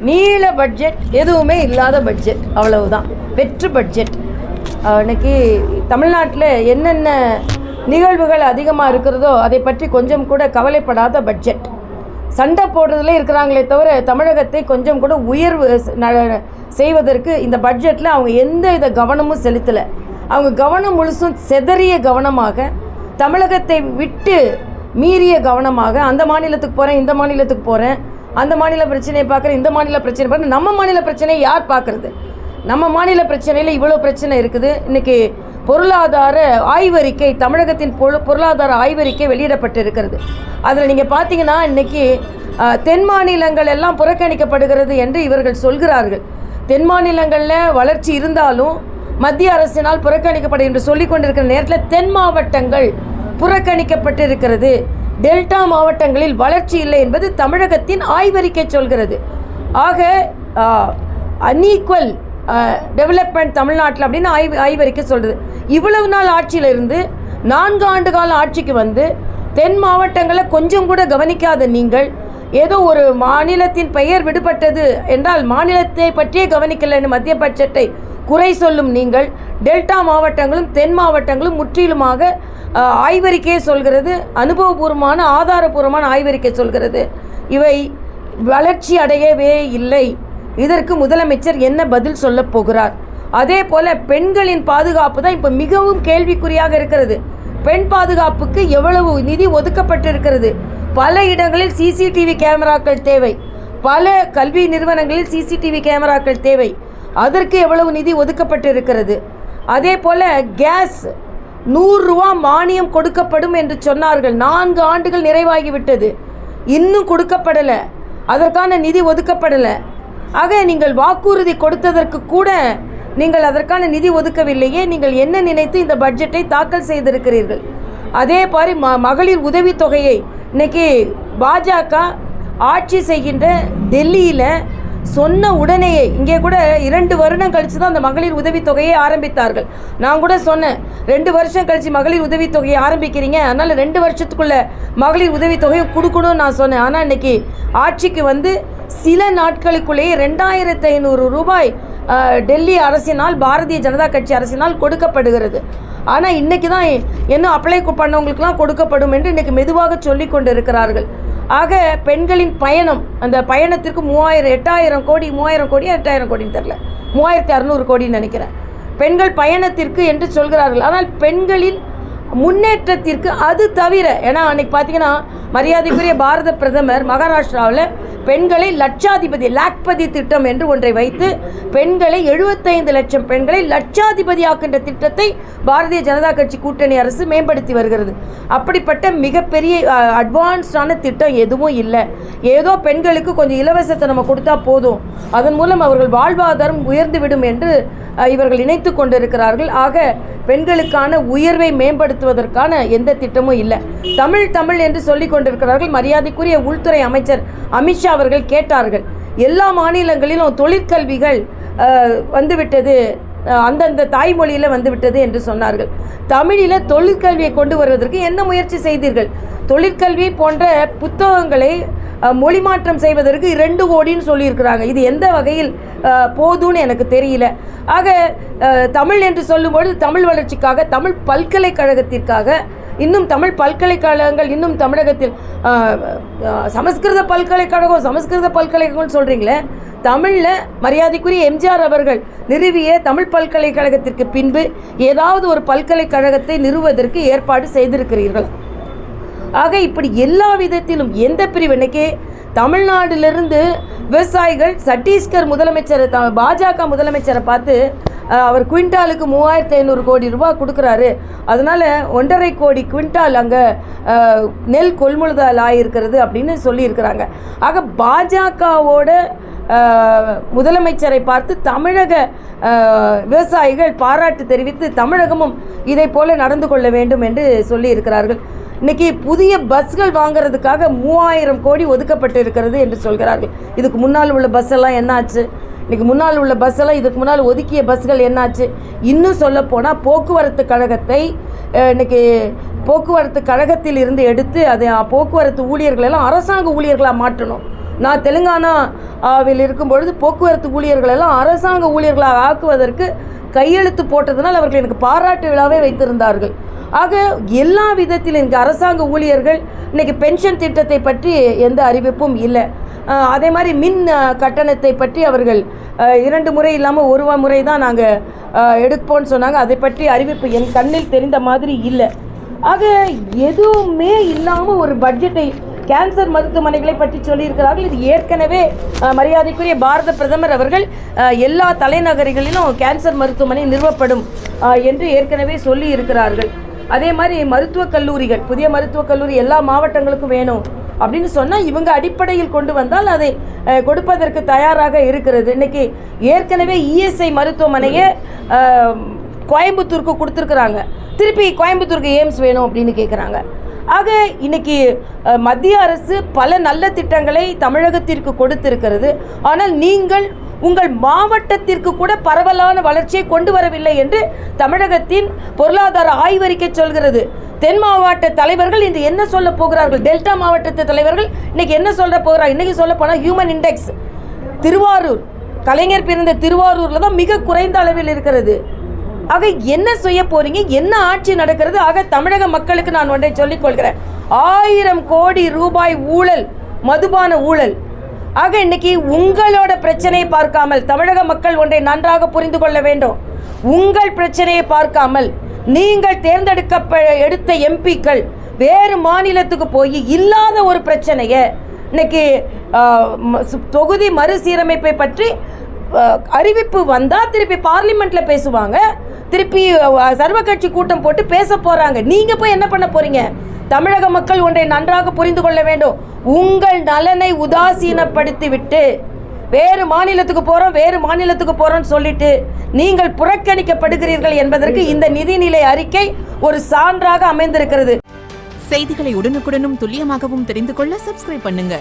நீள பட்ஜெட், எதுவுமே இல்லாத பட்ஜெட், அவ்வளவுதான். வெற்று பட்ஜெட். இன்னைக்கு தமிழ்நாட்டில் என்னென்ன நிகழ்வுகள் அதிகமாக இருக்கிறதோ அதை பற்றி கொஞ்சம் கூட கவலைப்படாத பட்ஜெட். சண்டை போடுறதுல இருக்கிறாங்களே தவிர தமிழகத்தை கொஞ்சம் கூட உயர்வு செய்வதற்கு இந்த பட்ஜெட்டில் அவங்க எந்த வித கவனமும் செலுத்தலை. அவங்க கவனம் முழுசும் செதறிய கவனமாக, தமிழகத்தை விட்டு மீறிய கவனமாக, அந்த மாநிலத்துக்கு போகிறேன், இந்த மாநிலத்துக்கு போகிறேன், அந்த மாநில பிரச்சனையை பார்க்குறேன், இந்த மாநில பிரச்சனை பார்க்குறேன். நம்ம மாநில பிரச்சனையை யார் பார்க்குறது? நம்ம மாநில பிரச்சனையில் இவ்வளோ பிரச்சனை இருக்குது. இன்றைக்கி பொருளாதார ஆய்வறிக்கை, தமிழகத்தின் பொருளாதார ஆய்வறிக்கை வெளியிடப்பட்டு இருக்கிறது. அதில் நீங்கள் பார்த்தீங்கன்னா இன்றைக்கி தென் மாநிலங்கள் எல்லாம் புறக்கணிக்கப்படுகிறது என்று இவர்கள் சொல்கிறார்கள். தென் மாநிலங்களில் வளர்ச்சி இருந்தாலும் மத்திய அரசினால் புறக்கணிக்கப்படும் என்று சொல்லிக் கொண்டிருக்கிற நேரத்தில் தென் மாவட்டங்கள் புறக்கணிக்கப்பட்டு இருக்கிறது. டெல்டா மாவட்டங்களில் வளர்ச்சி இல்லை என்பது தமிழகத்தின் ஆய்வறிக்கை சொல்கிறது. ஆக அன்ஈக்குவல் டெவலப்மெண்ட் தமிழ்நாட்டில் அப்படின்னு ஆய்வறிக்கை சொல்கிறது. இவ்வளவு நாள் ஆட்சியில் இருந்து 4 ஆண்டு கால ஆட்சிக்கு வந்து தென் மாவட்டங்களை கொஞ்சம் கூட கவனிக்காத நீங்கள், ஏதோ ஒரு மாநிலத்தின் பெயர் விடுபட்டது என்றால் மாநிலத்தை பற்றியே கவனிக்கலைன்னு மத்திய பட்ஜெட்டை குறை சொல்லும் நீங்கள், டெல்டா மாவட்டங்களும் தென் மாவட்டங்களும் முற்றிலுமாக ஆய்வறிக்கையை சொல்கிறது, அனுபவபூர்வமான ஆதாரபூர்வமான ஆய்வறிக்கை சொல்கிறது, இவை வளர்ச்சி அடையவே இல்லை. இதற்கு முதலமைச்சர் என்ன பதில் சொல்ல போகிறார்? அதே போல் பெண்களின் பாதுகாப்பு தான் இப்போ மிகவும் கேள்விக்குறியாக இருக்கிறது. பெண் பாதுகாப்புக்கு எவ்வளவு நிதி ஒதுக்கப்பட்டு இருக்கிறது? பல இடங்களில் சிசிடிவி கேமராக்கள் தேவை, பல கல்வி நிறுவனங்களில் சிசிடிவி கேமராக்கள் தேவை. அதற்கு எவ்வளவு நிதி ஒதுக்கப்பட்டு இருக்கிறது? அதே போல் கேஸ் 100 ரூபா மானியம் கொடுக்கப்படும் என்று சொன்னார்கள். 4 ஆண்டுகள் நிறைவாகிவிட்டது, இன்னும் கொடுக்கப்படலை, அதற்கான நிதி ஒதுக்கப்படலை. ஆக நீங்கள் வாக்குறுதி கொடுத்ததற்கு கூட நீங்கள் அதற்கான நிதி ஒதுக்கவில்லையே. நீங்கள் என்ன நினைத்து இந்த பட்ஜெட்டை தாக்கல் செய்திருக்கிறீர்கள்? அதே மாதிரி மகளிர் உதவித்தொகையை இன்னைக்கு பாஜக ஆட்சி செய்கின்ற டெல்லியில் சொன்ன உடனேயே, இங்கே கூட 2 வருடம் கழித்து தான் அந்த மகளிர் உதவித்தொகையை ஆரம்பித்தார்கள். நான் கூட சொன்னேன், 2 வருஷம் கழித்து மகளிர் உதவித்தொகையை ஆரம்பிக்கிறீங்க, அதனால் 2 வருஷத்துக்குள்ளே மகளிர் உதவித்தொகையை கொடுக்கணும்னு நான் சொன்னேன். ஆனால் இன்றைக்கி ஆட்சிக்கு வந்து சில நாட்களுக்குள்ளேயே 2500 ரூபாய் டெல்லி அரசினால், பாரதிய ஜனதா கட்சி அரசினால் கொடுக்கப்படுகிறது. ஆனால் இன்றைக்கி தான் இன்னும் அப்ளை பண்ணவங்களுக்கெல்லாம் கொடுக்கப்படும் என்று இன்றைக்கி மெதுவாக சொல்லி கொண்டு இருக்கிறார்கள். ஆக பெண்களின் பயணம், அந்த பயணத்திற்கு 8,000 கோடி 8,000 கோடின்னு தெரில, 3,600 கோடின்னு நினைக்கிறேன், பெண்கள் பயணத்திற்கு என்று சொல்கிறார்கள். ஆனால் பெண்களின் முன்னேற்றத்திற்கு அது தவிர, ஏன்னா அன்றைக்கி பார்த்தீங்கன்னா மரியாதைக்குரிய பாரத பிரதமர் மகாராஷ்டிராவில் பெண்களை லாக்பதி திட்டம் என்று ஒன்றை வைத்து பெண்களை 75 லட்சம் பெண்களை லட்சாதிபதி ஆக்கின்ற திட்டத்தை பாரதிய ஜனதா கட்சி கூட்டணி அரசு மேம்படுத்தி வருகிறது. அப்படிப்பட்ட மிகப்பெரிய அட்வான்ஸ்டான திட்டம் எதுவும் இல்லை. ஏதோ பெண்களுக்கு கொஞ்சம் இலவசத்தை நம்ம கொடுத்தா போதும், அதன் மூலம் அவர்கள் வாழ்வாதாரம் உயர்ந்துவிடும் என்று இவர்கள் நினைத்து கொண்டிருக்கிறார்கள். ஆக பெண்களுக்கான உயர்வை மேம்படுத்துவதற்கான எந்த திட்டமும் இல்லை. தமிழ் என்று சொல்லிக் கொண்டிருக்கிறார்கள். மரியாதைக்குரிய உள்துறை அமைச்சர் அமித்ஷா அவர்கள் கேட்டார்கள், எல்லா மாநிலங்களிலும் தொழிற்கல்விகள் வந்துவிட்டது, அந்தந்த தாய்மொழியில் வந்துவிட்டது என்று சொன்னார்கள். தமிழில் தொழிற்கல்வியை கொண்டு வருவதற்கு என்ன முயற்சி செய்தீர்கள்? தொழிற்கல்வி போன்ற புத்தகங்களை மொழி மாற்றம் செய்வதற்கு 2 கோடின்னு சொல்லியிருக்கிறாங்க. இது எந்த வகையில் போதும்னு எனக்கு தெரியல. ஆக தமிழ் என்று சொல்லும்போது தமிழ் வளர்ச்சிக்காக, தமிழ் பல்கலைக்கழகத்திற்காக, இன்னும் தமிழ் பல்கலைக்கழகங்கள் இன்னும் தமிழகத்தில் சமஸ்கிருத பல்கலைக்கழகம்னு சொல்கிறீங்களே, தமிழில் மரியாதைக்குரிய எம்ஜிஆர் அவர்கள் நிறுவிய தமிழ் பல்கலைக்கழகத்திற்கு பின்பு ஏதாவது ஒரு பல்கலைக்கழகத்தை நிறுவுவதற்கு ஏற்பாடு செய்திருக்கிறீர்கள். ஆக இப்படி எல்லா விதத்திலும் எந்த பிரிவு, இன்னைக்கு தமிழ்நாட்டிலிருந்து விவசாயிகள் சத்தீஸ்கர் முதலமைச்சரை, பாஜக முதலமைச்சரை பார்த்து அவர் குவிண்டாலுக்கு 3,500 கோடி ரூபாய் கொடுக்குறாரு, அதனால் 1.5 கோடி குவிண்டால் அங்கே நெல் கொள்முதல் ஆகியிருக்கிறது அப்படின்னு சொல்லியிருக்கிறாங்க. ஆக பாஜகவோட முதலமைச்சரை பார்த்து தமிழக விவசாயிகள் பாராட்டு தெரிவித்து தமிழகமும் இதை போல நடந்து கொள்ள வேண்டும் என்று சொல்லியிருக்கிறார்கள். இன்றைக்கி புதிய பஸ்கள் வாங்கிறதுக்காக 3,000 கோடி ஒதுக்கப்பட்டு இருக்கிறது என்று சொல்கிறார்கள். இதுக்கு முன்னால் உள்ள பஸ்ஸெல்லாம் என்னாச்சு? இன்றைக்கி முன்னால் உள்ள பஸ்ஸெல்லாம், இதுக்கு முன்னால் ஒதுக்கிய பஸ்கள் என்னாச்சு? இன்னும் சொல்லப்போனால் போக்குவரத்து கழகத்தை இன்றைக்கி போக்குவரத்து கழகத்தில் இருந்து எடுத்து அதை போக்குவரத்து ஊழியர்களெல்லாம் அரசாங்க ஊழியர்களாக மாற்றணும். நான் தெலுங்கானா வில் இருக்கும் பொழுது போக்குவரத்து ஊழியர்கள் எல்லாம் அரசாங்க ஊழியர்களாக ஆக்குவதற்கு கையெழுத்து போட்டதனால் அவர்கள் எனக்கு பாராட்டு விழாவே வைத்திருந்தார்கள். ஆக எல்லா விதத்திலும் இங்கே அரசாங்க ஊழியர்கள் இன்றைக்கி பென்ஷன் திட்டத்தை பற்றி எந்த அறிவிப்பும் இல்லை. அதே மாதிரி மின் கட்டணத்தை பற்றி அவர்கள் 2 முறை இல்லாமல் 1 முறை தான் நாங்கள் எடுப்போம்னு சொன்னாங்க. அதை பற்றி அறிவிப்பு என் கண்ணில் தெரிந்த மாதிரி இல்லை. ஆக எதுவுமே இல்லாமல் ஒரு பட்ஜெட்டை கேன்சர் மருத்துவமனைகளை பற்றி சொல்லியிருக்கிறார்கள். இது ஏற்கனவே மரியாதைக்குரிய பாரத பிரதமர் அவர்கள் எல்லா தலைநகரிகளிலும் கேன்சர் மருத்துவமனை நிறுவப்படும் என்று ஏற்கனவே சொல்லி இருக்கிறார்கள். அதே மாதிரி மருத்துவக் கல்லூரிகள், புதிய மருத்துவக் கல்லூரி எல்லா மாவட்டங்களுக்கும் வேணும் அப்படின்னு சொன்னால் இவங்க அடிப்படையில் கொண்டு வந்தால் அதை கொடுப்பதற்கு தயாராக இருக்கிறது. இன்றைக்கி ஏற்கனவே இஎஸ்ஐ மருத்துவமனையை கோயம்புத்தூருக்கு கொடுத்துருக்குறாங்க. திருப்பி கோயம்புத்தூருக்கு எய்ம்ஸ் வேணும் அப்படின்னு கேட்குறாங்க. ஆக இன்னைக்கு மத்திய அரசு பல நல்ல திட்டங்களை தமிழகத்திற்கு கொடுத்திருக்கிறது. ஆனால் நீங்கள் உங்கள் மாவட்டத்திற்கு கூட பரவலான வளர்ச்சியை கொண்டு வரவில்லை என்று தமிழகத்தின் பொருளாதார ஆய்வறிக்கை சொல்கிறது. தென் மாவட்ட தலைவர்கள் இன்று என்ன சொல்ல போகிறார்கள்? டெல்டா மாவட்டத்து தலைவர்கள் இன்னைக்கு என்ன சொல்ல போகிறார்கள்? இன்னைக்கு சொல்ல போனால் ஹியூமன் இண்டெக்ஸ் திருவாரூர், கலைஞர் பிறந்த திருவாரூரில் தான் மிக குறைந்த அளவில் இருக்கிறது. ஆக என்ன செய்ய போறீங்க? என்ன ஆட்சி நடக்கிறது? ஆக தமிழக மக்களுக்கு நான் ஒன்றை சொல்லிக் கொள்கிறேன். 1000 கோடி ரூபாய் ஊழல், மதுபான ஊழல். ஆக இன்னைக்கு உங்களோட பிரச்சனையை பார்க்காமல் தமிழக மக்கள் ஒன்றை நன்றாக புரிந்து கொள்ள வேண்டும். உங்கள் பிரச்சனையை பார்க்காமல் நீங்கள் எடுத்த எம்பிக்கள் வேறு மாநிலத்துக்கு போய் இல்லாத ஒரு பிரச்சனையை இன்னைக்கு தொகுதி மறுசீரமைப்பை பற்றி அறிவிப்பு வந்தால் திருப்பி பார்லிமெண்ட்டில் பேசுவாங்க, திருப்பி சர்வ கட்சி கூட்டம் போட்டு பேச போகிறாங்க. நீங்கள் போய் என்ன பண்ண போகிறீங்க? தமிழக மக்கள் ஒன்றை நன்றாக புரிந்து கொள்ள வேண்டும். உங்கள் நலனை உதாசீனப்படுத்தி விட்டு வேறு மாநிலத்துக்கு போகிறோம்னு சொல்லிட்டு நீங்கள் புறக்கணிக்கப்படுகிறீர்கள் என்பதற்கு இந்த நிதிநிலை அறிக்கை ஒரு சான்றாக அமைந்திருக்கிறது. செய்திகளை உடனுக்குடனும் துல்லியமாகவும் தெரிந்து கொள்ள சப்ஸ்கிரைப் பண்ணுங்க.